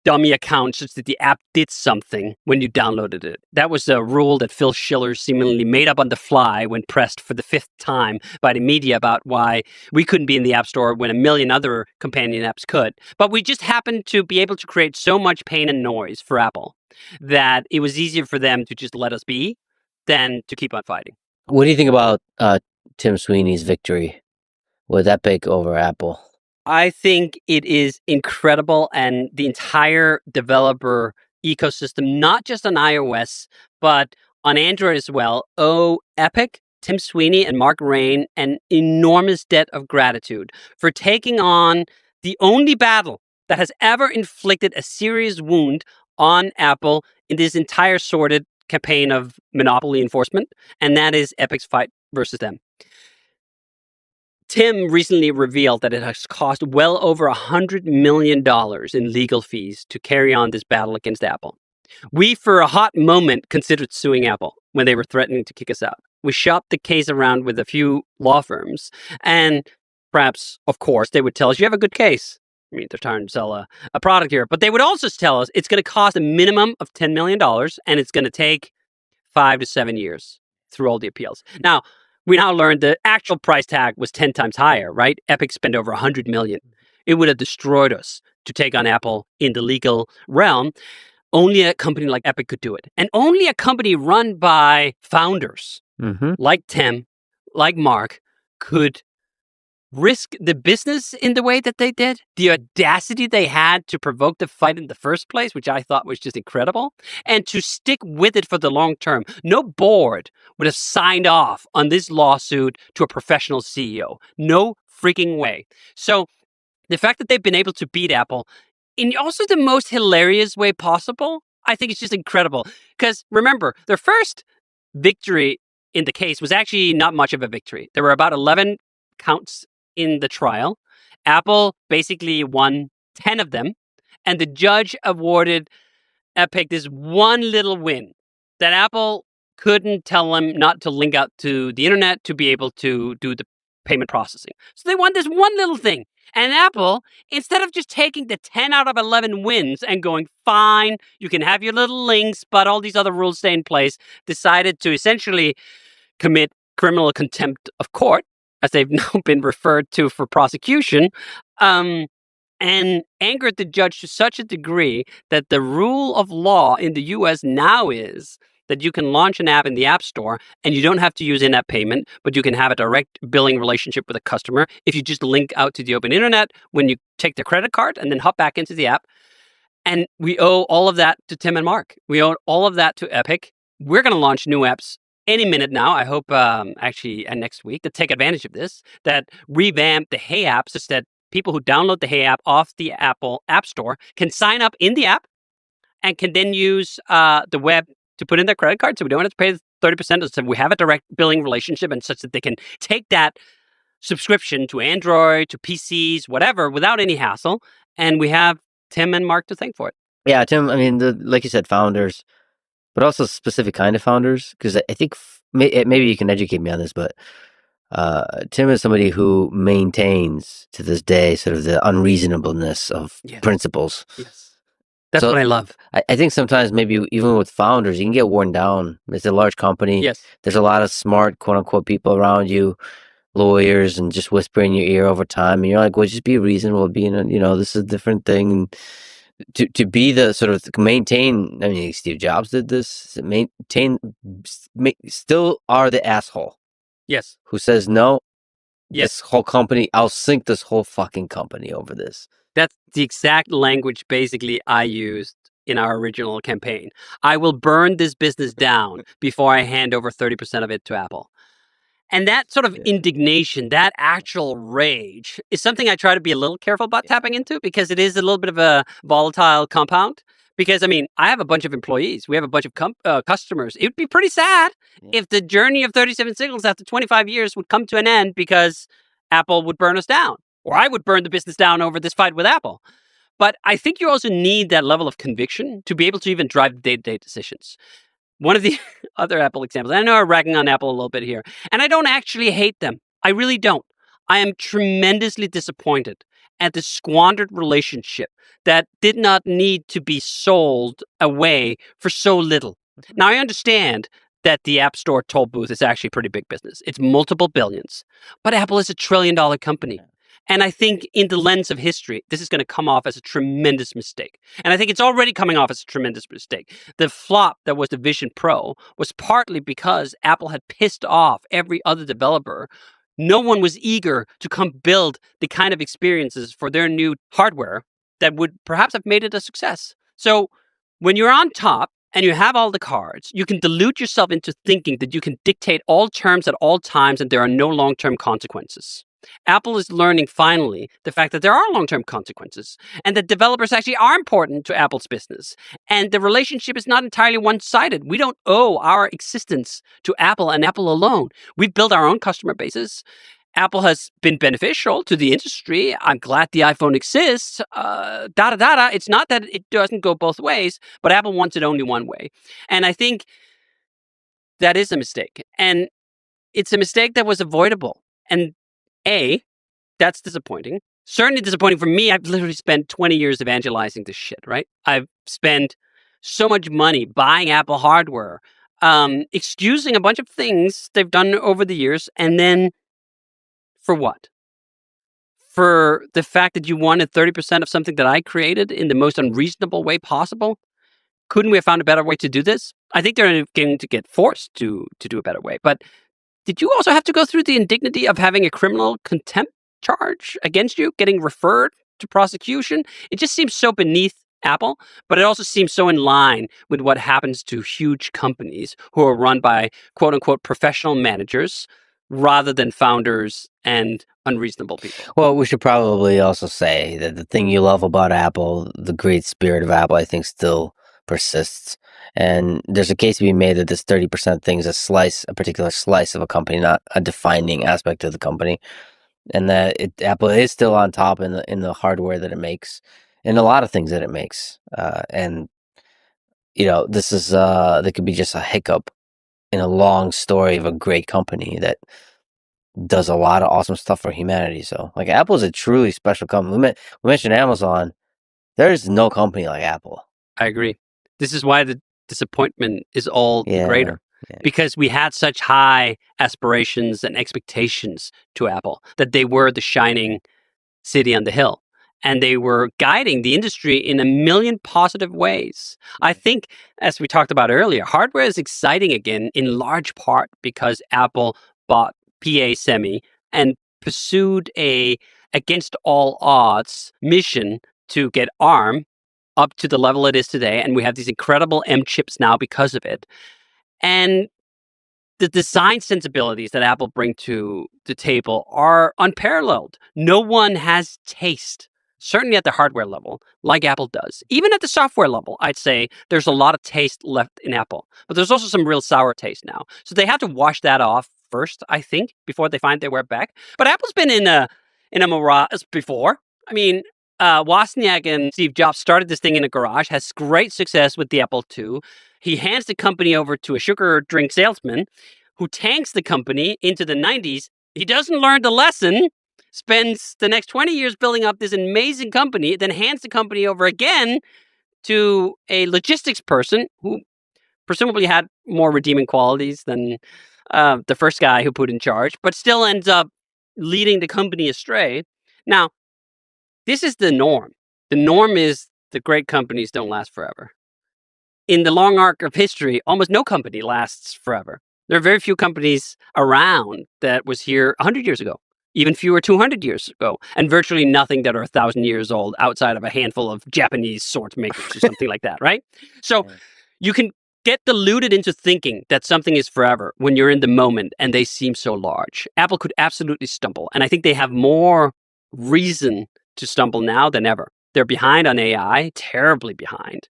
dummy account such that the app did something when you downloaded it. That was a rule that Phil Schiller seemingly made up on the fly when pressed for the 5th time by the media about why we couldn't be in the App Store when a million other companion apps could. But we just happened to be able to create so much pain and noise for Apple that it was easier for them to just let us be than to keep on fighting. What do you think about Tim Sweeney's victory with Epic over Apple? I think it is incredible, and the entire developer ecosystem, not just on iOS, but on Android as well, owe Epic, Tim Sweeney, and Mark Rain an enormous debt of gratitude for taking on the only battle that has ever inflicted a serious wound on Apple in this entire sordid campaign of monopoly enforcement, and that is Epic's fight versus them. Tim recently revealed that it has cost well over $100 million in legal fees to carry on this battle against Apple. We, for a hot moment, considered suing Apple when they were threatening to kick us out. We shopped the case around with a few law firms, and perhaps, of course, they would tell us, you have a good case. I mean, they're trying to sell a product here. But they would also tell us it's going to cost a minimum of $10 million, and it's going to take 5 to 7 years through all the appeals. Now, we now learned the actual price tag was 10 times higher, right? Epic spent over $100 million. It would have destroyed us to take on Apple in the legal realm. Only a company like Epic could do it. And only a company run by founders like Tim, like Mark, could risk the business in the way that they did, the audacity they had to provoke the fight in the first place, which I thought was just incredible, and to stick with it for the long term. No board would have signed off on this lawsuit to a professional CEO. No freaking way. So the fact that they've been able to beat Apple in also the most hilarious way possible, I think it's just incredible. Because remember, their first victory in the case was actually not much of a victory. There were about 11 counts in the trial. Apple basically won 10 of them, and the judge awarded Epic this one little win that Apple couldn't tell them not to link out to the internet to be able to do the payment processing. So they won this one little thing. And Apple, instead of just taking the 10 out of 11 wins and going, fine, you can have your little links, but all these other rules stay in place, decided to essentially commit criminal contempt of court, as they've now been referred to for prosecution, and angered the judge to such a degree that the rule of law in the US now is that you can launch an app in the App Store and you don't have to use in-app payment, but you can have a direct billing relationship with a customer if you just link out to the open internet when you take the credit card and then hop back into the app. And we owe all of that to Tim and Mark. We owe all of that to Epic. We're going to launch new apps any minute now, I hope actually next week, to take advantage of this, that revamp the Hey app such that people who download the Hey app off the Apple App Store can sign up in the app and can then use the web to put in their credit card, so we don't have to pay 30%. So we have a direct billing relationship and such that they can take that subscription to Android, to PCs, whatever, without any hassle. And we have Tim and Mark to thank for it. Yeah, Tim, I mean, like you said, founders, but also specific kind of founders, because I think maybe you can educate me on this, but Tim is somebody who maintains to this day sort of the unreasonableness of principles. Yes. That's what I love. I think sometimes maybe even with founders, you can get worn down. It's a large company. Yes. There's a lot of smart, quote unquote, people around you, lawyers, and just whisper in your ear over time. And you're like, well, just be reasonable. This is a different thing. To be the sort of maintain, I mean, Steve Jobs did this, still are the asshole. Yes. Who says, no, yes, this whole company, I'll sink this whole fucking company over this. That's the exact language basically I used in our original campaign. I will burn this business down before I hand over 30% of it to Apple. And that sort of indignation, that actual rage, is something I try to be a little careful about tapping into, because it is a little bit of a volatile compound. Because, I mean, I have a bunch of employees. We have a bunch of customers. It would be pretty sad if the journey of 37 Signals after 25 years would come to an end because Apple would burn us down, or I would burn the business down over this fight with Apple. But I think you also need that level of conviction to be able to even drive day-to-day decisions. One of the other Apple examples, I know I'm ragging on Apple a little bit here, and I don't actually hate them. I really don't. I am tremendously disappointed at the squandered relationship that did not need to be sold away for so little. Now, I understand that the App Store toll booth is actually pretty big business. It's multiple billions, but Apple is a $1 trillion company. And I think in the lens of history, this is going to come off as a tremendous mistake. And I think it's already coming off as a tremendous mistake. The flop that was the Vision Pro was partly because Apple had pissed off every other developer. No one was eager to come build the kind of experiences for their new hardware that would perhaps have made it a success. So when you're on top and you have all the cards, you can delude yourself into thinking that you can dictate all terms at all times and there are no long-term consequences. Apple is learning finally the fact that there are long-term consequences and that developers actually are important to Apple's business. And the relationship is not entirely one-sided. We don't owe our existence to Apple and Apple alone. We've built our own customer bases. Apple has been beneficial to the industry. I'm glad the iPhone exists. It's not that it doesn't go both ways, but Apple wants it only one way. And I think that is a mistake. And it's a mistake that was avoidable. And that's disappointing. Certainly disappointing for me. I've literally spent 20 years evangelizing this shit, right? I've spent so much money buying Apple hardware, excusing a bunch of things they've done over the years, and then for what? For the fact that you wanted 30% of something that I created in the most unreasonable way possible? Couldn't we have found a better way to do this? I think they're going to get forced to do a better way, but did you also have to go through the indignity of having a criminal contempt charge against you, getting referred to prosecution? It just seems so beneath Apple, but it also seems so in line with what happens to huge companies who are run by quote unquote professional managers rather than founders and unreasonable people. Well, we should probably also say that the thing you love about Apple, the great spirit of Apple, I think still persists. And there's a case to be made that this 30% thing is a particular slice of a company, not a defining aspect of the company. And that Apple is still on top in the hardware that it makes, in a lot of things that it makes. And this is that could be just a hiccup in a long story of a great company that does a lot of awesome stuff for humanity. So, like, Apple is a truly special company. We mentioned Amazon. There's no company like Apple. I agree. This is why the disappointment is all the greater. Yeah. Because we had such high aspirations and expectations to Apple that they were the shining city on the hill. And they were guiding the industry in a million positive ways. I think, as we talked about earlier, hardware is exciting again in large part because Apple bought PA Semi and pursued a against all odds mission to get ARM up to the level it is today. And we have these incredible M chips now because of it. And the design sensibilities that Apple bring to the table are unparalleled. No one has taste, certainly at the hardware level, like Apple does. Even at the software level, I'd say there's a lot of taste left in Apple. But there's also some real sour taste now. So they have to wash that off first, I think, before they find their way back. But Apple's been in a mirage before. I mean, Wozniak and Steve Jobs started this thing in a garage, has great success with the Apple II. He hands the company over to a sugar drink salesman who tanks the company into the 90s. He doesn't learn the lesson, spends the next 20 years building up this amazing company, then hands the company over again to a logistics person who presumably had more redeeming qualities than the first guy who put in charge, but still ends up leading the company astray. Now, this is the norm. The norm is the great companies don't last forever. In the long arc of history, almost no company lasts forever. There are very few companies around that was here 100 years ago, even fewer 200 years ago, and virtually nothing that are 1,000 years old outside of a handful of Japanese sword makers or something like that, right? So you can get deluded into thinking that something is forever when you're in the moment and they seem so large. Apple could absolutely stumble, and I think they have more reason to stumble now than ever. They're behind on AI, terribly behind.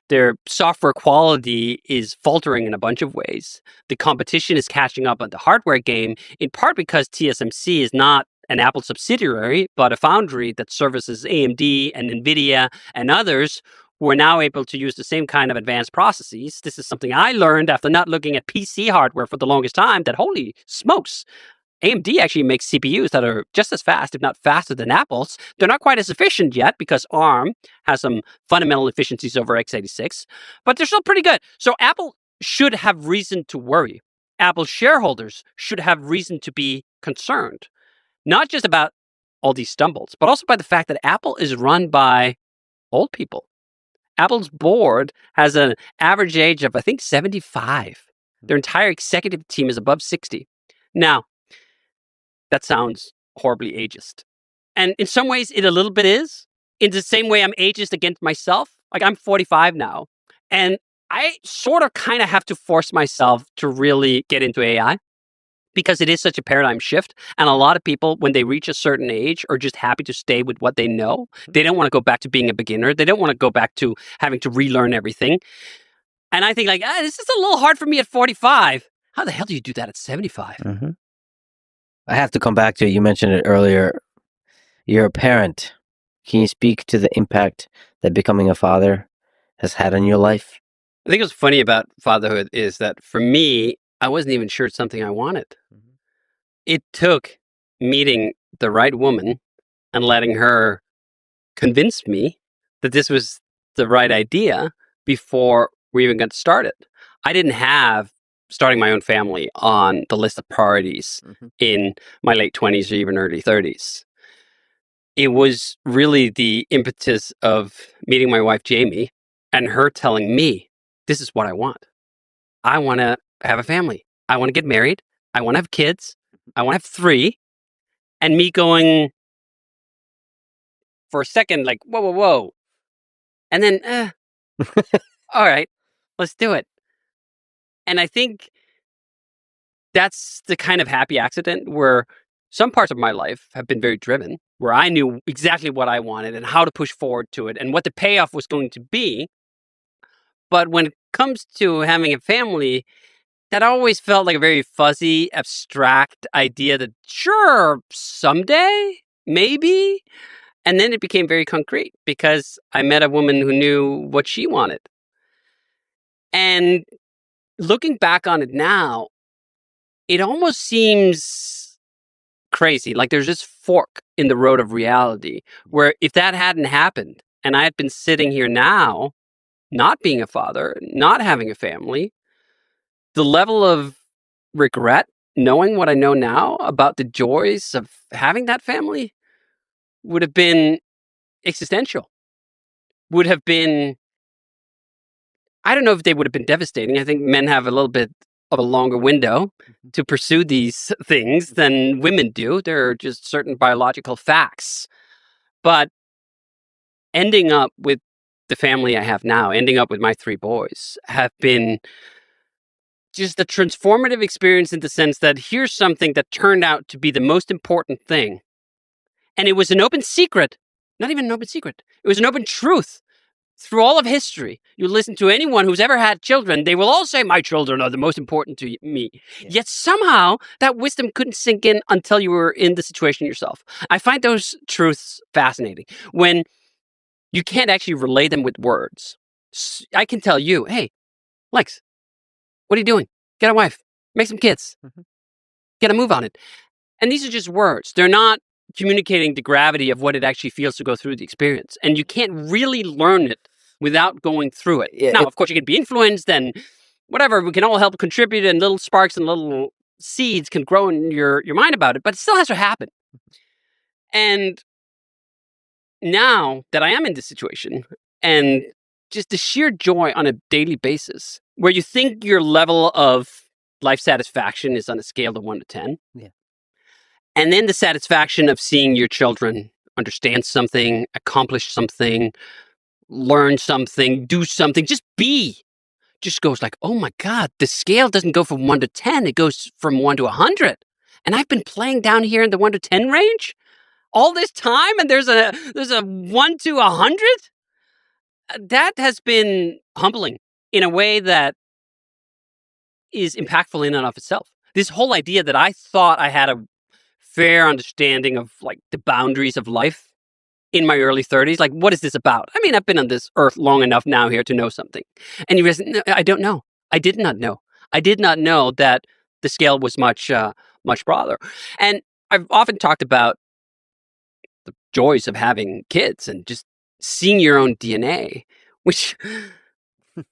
Their software quality is faltering in a bunch of ways. The competition is catching up on the hardware game, in part because TSMC is not an Apple subsidiary, but a foundry that services AMD and NVIDIA and others who are now able to use the same kind of advanced processes. This is something I learned after not looking at PC hardware for the longest time, that holy smokes, AMD actually makes CPUs that are just as fast, if not faster than Apple's. They're not quite as efficient yet because ARM has some fundamental efficiencies over x86, but they're still pretty good. So Apple should have reason to worry. Apple shareholders should have reason to be concerned, not just about all these stumbles, but also by the fact that Apple is run by old people. Apple's board has an average age of, I think, 75. Their entire executive team is above 60. Now, that sounds horribly ageist. And in some ways, it a little bit is. In the same way I'm ageist against myself. Like, I'm 45 now. And I sort of kind of have to force myself to really get into AI because it is such a paradigm shift. And a lot of people, when they reach a certain age, are just happy to stay with what they know. They don't want to go back to being a beginner. They don't want to go back to having to relearn everything. And I think, like, this is a little hard for me at 45. How the hell do you do that at 75? Mm-hmm. I have to come back to it. You mentioned it earlier. You're a parent. Can you speak to the impact that becoming a father has had on your life? I think what's funny about fatherhood is that for me, I wasn't even sure it's something I wanted. Mm-hmm. It took meeting the right woman and letting her convince me that this was the right idea before we even got started. I didn't have starting my own family on the list of priorities in my late 20s or even early 30s. It was really the impetus of meeting my wife, Jamie, and her telling me, this is what I want. I want to have a family. I want to get married. I want to have kids. I want to have 3. And me going for a second, like, whoa, whoa, whoa. And then, all right, let's do it. And I think that's the kind of happy accident where some parts of my life have been very driven, where I knew exactly what I wanted and how to push forward to it and what the payoff was going to be. But when it comes to having a family, that always felt like a very fuzzy, abstract idea that, sure, someday, maybe. And then it became very concrete because I met a woman who knew what she wanted. And looking back on it now, it almost seems crazy. Like there's this fork in the road of reality where if that hadn't happened and I had been sitting here now, not being a father, not having a family, the level of regret, knowing what I know now about the joys of having that family would have been existential, would have been, I don't know if they would have been devastating. I think men have a little bit of a longer window to pursue these things than women do. There are just certain biological facts. But ending up with the family I have now, ending up with my 3 boys, have been just a transformative experience in the sense that here's something that turned out to be the most important thing. And it was an open secret, not even an open secret. It was an open truth. Through all of history, you listen to anyone who's ever had children, they will all say, my children are the most important to me. Yeah. Yet somehow that wisdom couldn't sink in until you were in the situation yourself. I find those truths fascinating. When you can't actually relay them with words. I can tell you, hey, Lex, what are you doing? Get a wife, make some kids, get a move on it. And these are just words. They're not communicating the gravity of what it actually feels to go through the experience. And you can't really learn it without going through it. Yeah, now, of course, you can be influenced and whatever. We can all help contribute and little sparks and little seeds can grow in your mind about it, but it still has to happen. And now that I am in this situation and just the sheer joy on a daily basis where you think your level of life satisfaction is on a scale of 1 to 10. Yeah. And then the satisfaction of seeing your children understand something, accomplish something, learn something, do something, just be, just goes like, oh my God, the scale doesn't go from 1 to 10. It goes from 1 to 100. And I've been playing down here in the 1 to 10 range all this time. And there's a 1 to 100. That has been humbling in a way that is impactful in and of itself. This whole idea that I thought I had a fair understanding of like the boundaries of life in my early 30s. Like, what is this about? I mean, I've been on this earth long enough now here to know something. And you realize, no, I don't know. I did not know. I did not know that the scale was much much broader. And I've often talked about the joys of having kids and just seeing your own DNA, which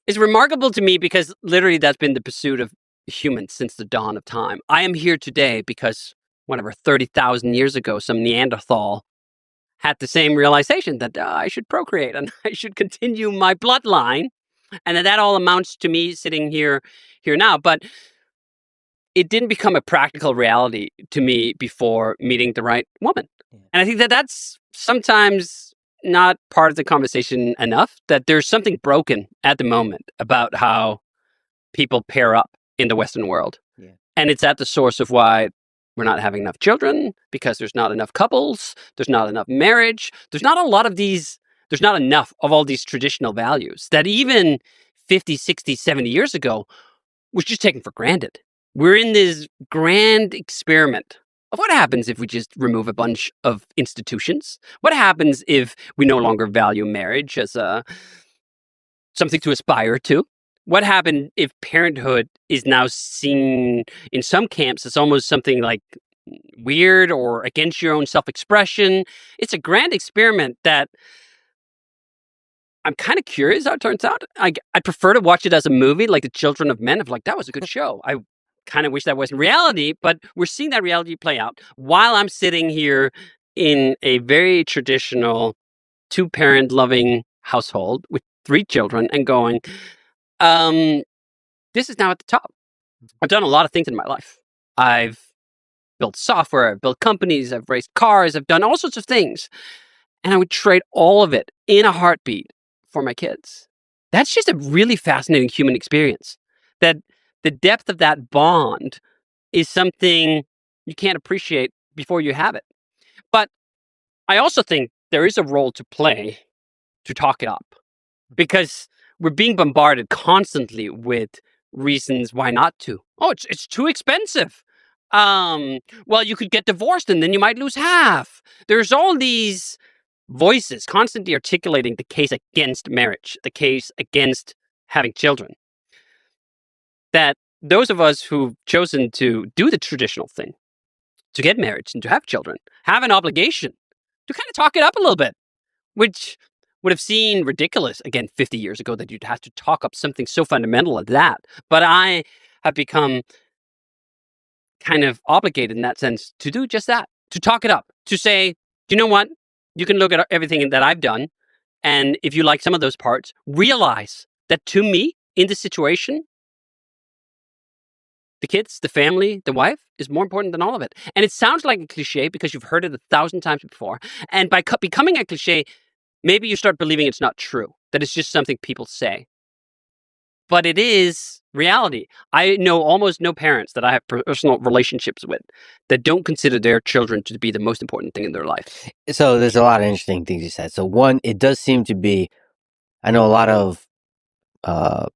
is remarkable to me because literally that's been the pursuit of humans since the dawn of time. I am here today because, whatever, 30,000 years ago, some Neanderthal had the same realization that I should procreate and I should continue my bloodline, and that all amounts to me sitting here now. But it didn't become a practical reality to me before meeting the right woman. And I think that that's sometimes not part of the conversation enough, that there's something broken at the moment about how people pair up in the Western world. Yeah. And it's at the source of why we're not having enough children, because there's not enough couples, there's not enough marriage, there's not enough of all these traditional values that even 50, 60, 70 years ago was just taken for granted. We're in this grand experiment of what happens if we just remove a bunch of institutions? What happens if we no longer value marriage as something to aspire to? What happened if parenthood is now seen in some camps as almost something like weird or against your own self-expression? It's a grand experiment that I'm kind of curious how it turns out. I prefer to watch it as a movie, like The Children of Men. Of like, that was a good show. I kind of wish that wasn't reality, but we're seeing that reality play out while I'm sitting here in a very traditional two-parent loving household with 3 children and going, this is now at the top. I've done a lot of things in my life. I've built software, I've built companies, I've raced cars, I've done all sorts of things. And I would trade all of it in a heartbeat for my kids. That's just a really fascinating human experience. That the depth of that bond is something you can't appreciate before you have it. But I also think there is a role to play to talk it up, because we're being bombarded constantly with reasons why not to. Oh, it's too expensive. Well, you could get divorced and then you might lose half. There's all these voices constantly articulating the case against marriage, the case against having children. That those of us who've chosen to do the traditional thing, to get married and to have children, have an obligation to kind of talk it up a little bit, which would have seemed ridiculous, again, 50 years ago, that you'd have to talk up something so fundamental as that. But I have become kind of obligated in that sense to do just that, to talk it up, to say, do you know what? You can look at everything that I've done, and if you like some of those parts, realize that to me, in this situation, the kids, the family, the wife is more important than all of it. And it sounds like a cliche because you've heard it 1,000 times before. And by becoming a cliche, maybe you start believing it's not true, that it's just something people say. But it is reality. I know almost no parents that I have personal relationships with that don't consider their children to be the most important thing in their life. So there's a lot of interesting things you said. So one, it does seem to be, I know a lot of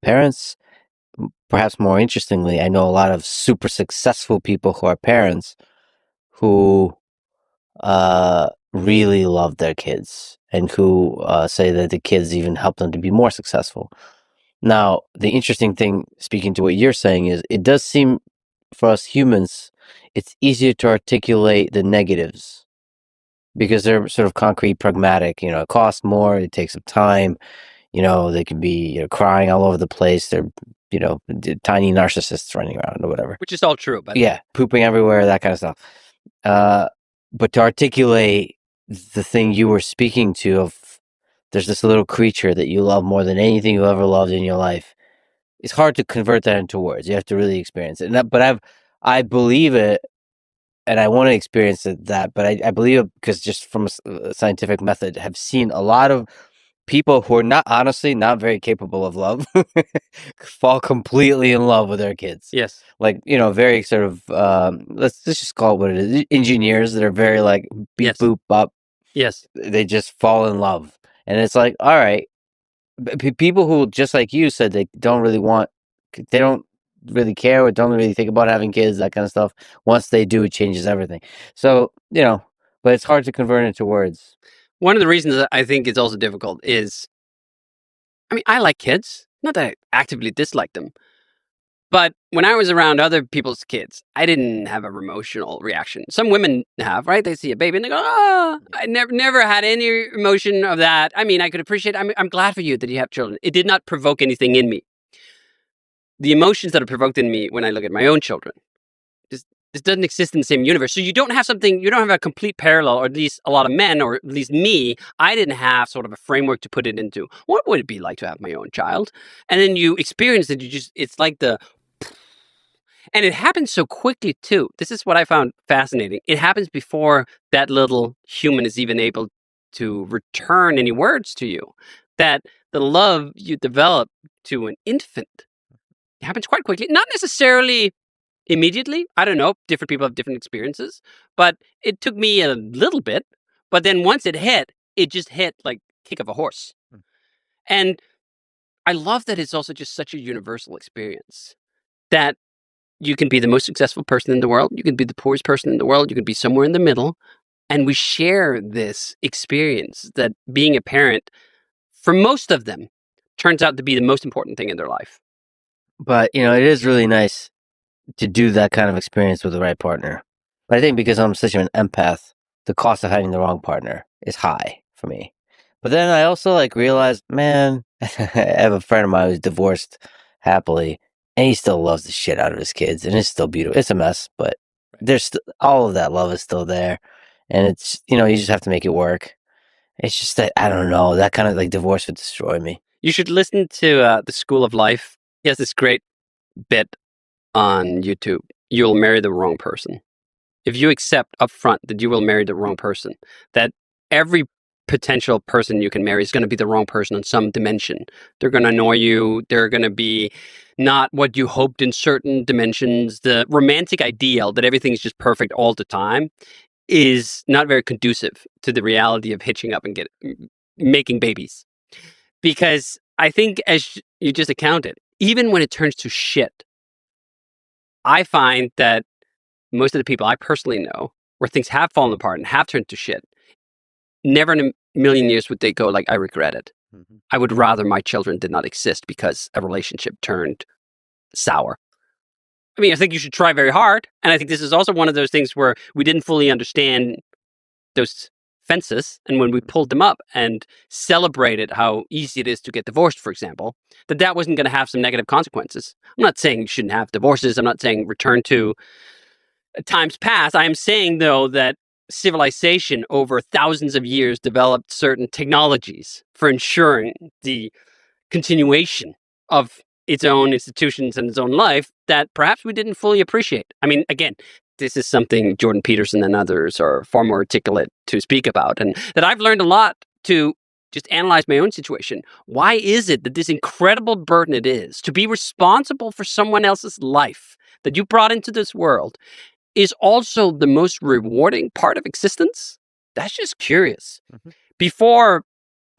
parents, perhaps more interestingly, I know a lot of super successful people who are parents who really love their kids and who say that the kids even help them to be more successful. Now, the interesting thing, speaking to what you're saying, is it does seem for us humans, it's easier to articulate the negatives because they're sort of concrete, pragmatic. You know, it costs more, it takes some time. You know, they can be crying all over the place. They're, tiny narcissists running around or whatever. Which is all true. But yeah, pooping everywhere, that kind of stuff. But to articulate the thing you were speaking to of there's this little creature that you love more than anything you ever loved in your life, it's hard to convert that into words. You have to really experience it. But I believe it, and I want to experience that. But I believe it because just from a scientific method, have seen a lot of people who are not very capable of love fall completely in love with their kids. Yes. Like, very sort of, let's just call it what it is. Engineers that are very like beep, Yes. boop, bop. Yes. They just fall in love. And it's like, all right, people who, just like you said, they don't really care or don't really think about having kids, that kind of stuff. Once they do, it changes everything. So, but it's hard to convert into words. One of the reasons that I think it's also difficult is, I like kids. Not that I actively dislike them. But when I was around other people's kids, I didn't have an emotional reaction. Some women have, right? They see a baby and they go, "Oh, I never had any emotion of that." I mean, I could appreciate. I'm glad for you that you have children. It did not provoke anything in me. The emotions that are provoked in me when I look at my own children, this doesn't exist in the same universe. So you don't have a complete parallel, or at least a lot of men, or at least me, I didn't have sort of a framework to put it into. What would it be like to have my own child? And then you experience it, it's like and it happens so quickly too. This is what I found fascinating. It happens before that little human is even able to return any words to you. That the love you develop to an infant happens quite quickly. Not necessarily immediately. I don't know. Different people have different experiences, but it took me a little bit. But then once it just hit like kick of a horse. And I love that it's also just such a universal experience that you can be the most successful person in the world. You can be the poorest person in the world. You can be somewhere in the middle. And we share this experience that being a parent, for most of them, turns out to be the most important thing in their life. But, it is really nice to do that kind of experience with the right partner. But I think because I'm such an empath, the cost of having the wrong partner is high for me. But then I also realized, man, I have a friend of mine who's divorced happily, and he still loves the shit out of his kids, and it's still beautiful. It's a mess, but there's all of that love is still there, and it's you just have to make it work. It's just that I don't know, that kind of divorce would destroy me. You should listen to The School of Life. He has this great bit on YouTube. You'll marry the wrong person. If you accept up front that you will marry the wrong person, that every potential person you can marry is going to be the wrong person in some dimension. They're going to annoy you. They're going to be not what you hoped in certain dimensions. The romantic ideal that everything's just perfect all the time is not very conducive to the reality of hitching up and making babies. Because I think, as you just accounted, even when it turns to shit, I find that most of the people I personally know where things have fallen apart and have turned to shit, never in a million years would they go I regret it. Mm-hmm. I would rather my children did not exist because a relationship turned sour. I mean, I think you should try very hard. And I think this is also one of those things where we didn't fully understand those fences. And when we pulled them up and celebrated how easy it is to get divorced, for example, that wasn't going to have some negative consequences. I'm not saying you shouldn't have divorces. I'm not saying return to times past. I am saying, though, that civilization over thousands of years developed certain technologies for ensuring the continuation of its own institutions and its own life that perhaps we didn't fully appreciate. I mean, again, this is something Jordan Peterson and others are far more articulate to speak about, and that I've learned a lot to just analyze my own situation. Why is it that this incredible burden it is to be responsible for someone else's life that you brought into this world is also the most rewarding part of existence? That's just curious. Mm-hmm. Before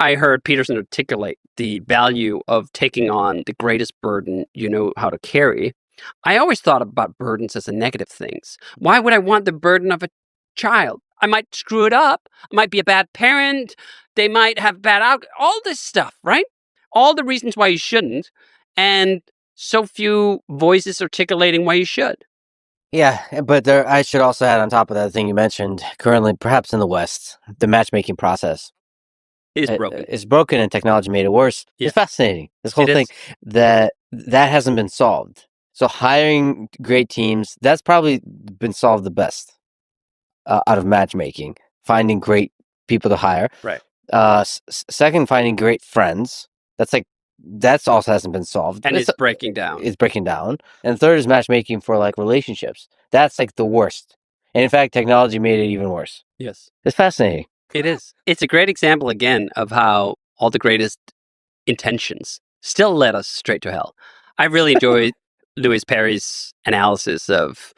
I heard Peterson articulate the value of taking on the greatest burden you know how to carry, I always thought about burdens as a negative things. Why would I want the burden of a child? I might screw it up. I might be a bad parent. They might have bad outcomes. All this stuff, right? All the reasons why you shouldn't, and so few voices articulating why you should. Yeah, but I should also add on top of that thing you mentioned, currently, perhaps in the West, the matchmaking process is broken. It's broken, and technology made it worse. Yeah. It's fascinating. This whole thing that hasn't been solved. So hiring great teams, that's probably been solved the best out of matchmaking. Finding great people to hire. Right. Second, finding great friends. That's also hasn't been solved. And it's breaking down. It's breaking down. And third is matchmaking for relationships. That's the worst. And in fact, technology made it even worse. Yes. It's fascinating. It is. It's a great example, again, of how all the greatest intentions still led us straight to hell. I really enjoy Louis Perry's analysis of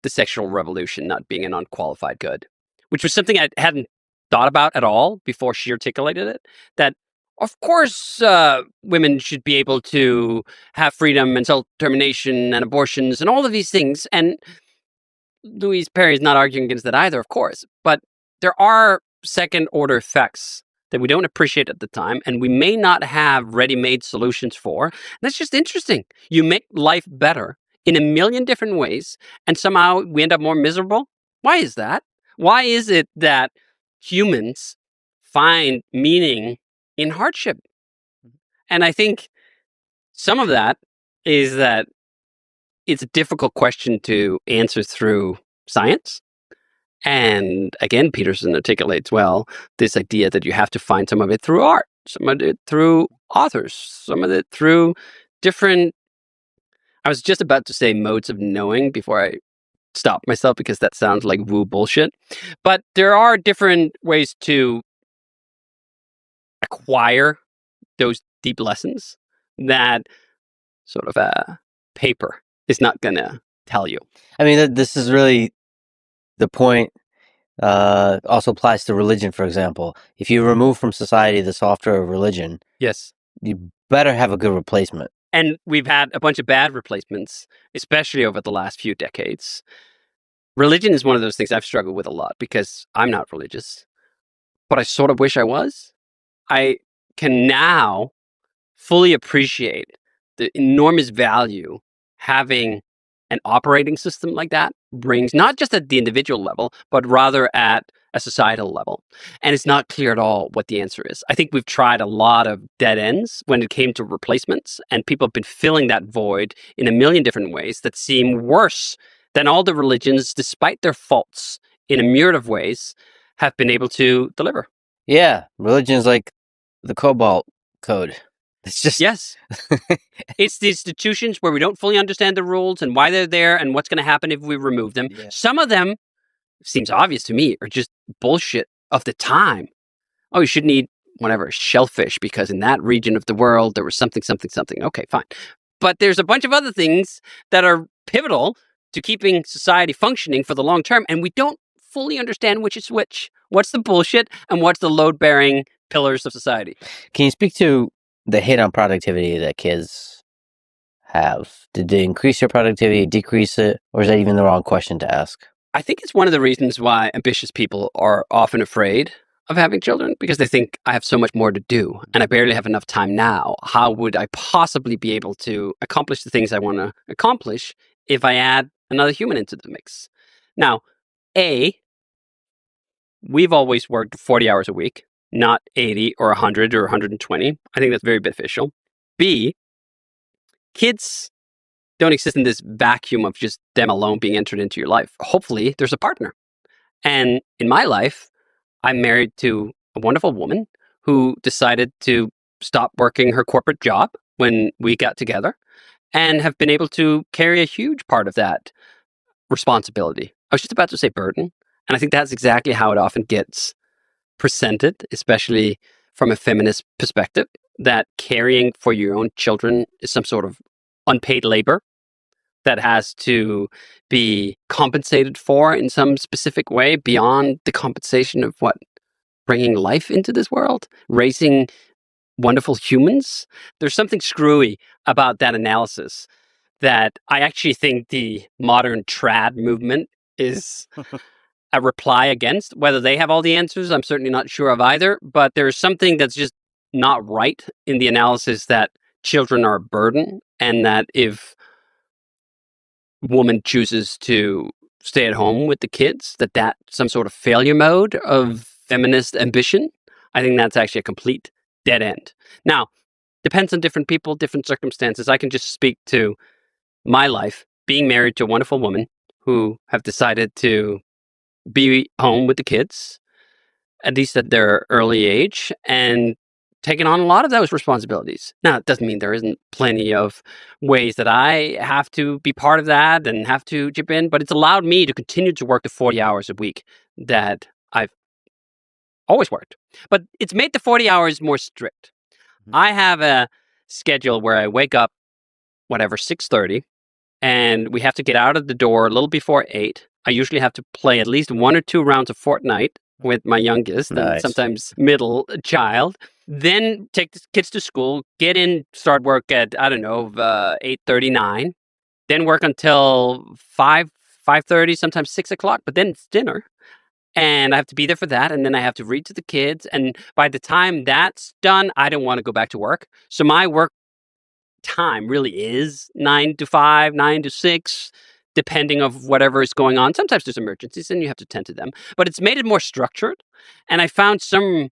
the sexual revolution not being an unqualified good, which was something I hadn't thought about at all before she articulated it. That, of course, women should be able to have freedom and self-determination and abortions and all of these things. And Louise Perry is not arguing against that either, of course. But there are second-order effects that we don't appreciate at the time, and we may not have ready-made solutions for. And that's just interesting. You make life better in a million different ways, and somehow we end up more miserable. Why is that? Why is it that humans find meaning in hardship? And I think some of that is that it's a difficult question to answer through science. And again, Peterson articulates well this idea that you have to find some of it through art, some of it through authors, some of it through different. I was just about to say modes of knowing before I stopped myself because that sounds like woo bullshit. But there are different ways to acquire those deep lessons that sort of paper is not going to tell you. I mean, this is really the point. Also applies to religion, for example. If you remove from society the software of religion, Yes. you better have a good replacement. And we've had a bunch of bad replacements, especially over the last few decades. Religion is one of those things I've struggled with a lot because I'm not religious, but I sort of wish I was. I can now fully appreciate the enormous value having an operating system like that brings, not just at the individual level, but rather at a societal level. And it's not clear at all what the answer is. I think we've tried a lot of dead ends when it came to replacements, and people have been filling that void in a million different ways that seem worse than all the religions, despite their faults in a myriad of ways, have been able to deliver. Yeah, religion is like the Cobalt Code. It's just Yes. It's the institutions where we don't fully understand the rules and why they're there and what's going to happen if we remove them. Yeah. Some of them, seems obvious to me, are just bullshit of the time. Oh, you shouldn't eat whatever, shellfish, because in that region of the world, there was something. Okay, fine. But there's a bunch of other things that are pivotal to keeping society functioning for the long term, and we don't fully understand which is which. What's the bullshit and what's the load-bearing pillars of society? Can you speak to the hit on productivity that kids have? Did they increase their productivity, decrease it, or is that even the wrong question to ask? I think it's one of the reasons why ambitious people are often afraid of having children, because they think I have so much more to do and I barely have enough time now. How would I possibly be able to accomplish the things I want to accomplish if I add another human into the mix? Now, we've always worked 40 hours a week, not 80 or 100 or 120. I think that's very beneficial. B, kids don't exist in this vacuum of just them alone being entered into your life. Hopefully, there's a partner. And in my life, I'm married to a wonderful woman who decided to stop working her corporate job when we got together and have been able to carry a huge part of that responsibility. I was just about to say burden. And I think that's exactly how it often gets presented, especially from a feminist perspective, that caring for your own children is some sort of unpaid labor that has to be compensated for in some specific way beyond the compensation of what bringing life into this world, raising wonderful humans. There's something screwy about that analysis that I actually think the modern trad movement is a reply against. Whether they have all the answers, I'm certainly not sure of either, but there's something that's just not right in the analysis that children are a burden, and that if woman chooses to stay at home with the kids, that's some sort of failure mode of feminist ambition. I think that's actually a complete dead end. Now, depends on different people, different circumstances. I can just speak to my life, being married to a wonderful woman who have decided to be home with the kids, at least at their early age, and taking on a lot of those responsibilities. Now, it doesn't mean there isn't plenty of ways that I have to be part of that and have to chip in, but it's allowed me to continue to work the 40 hours a week that I've always worked. But it's made the 40 hours more strict. Mhm. I have a schedule where I wake up, 6:30, and we have to get out of the door a little before 8. I usually have to play at least 1 or 2 rounds of Fortnite with my youngest and Nice. sometimes middle child. Then take the kids to school, get in, start work at, 8:39. Then work until 5:30, sometimes 6 o'clock, but then it's dinner. and I have to be there for that, and then I have to read to the kids, and by the time that's done, I don't wanna go back to work. So my work time really is 9 to 5, 9 to 6, depending of whatever is going on. Sometimes there's emergencies, and you have to tend to them, but it's made it more structured, and I found some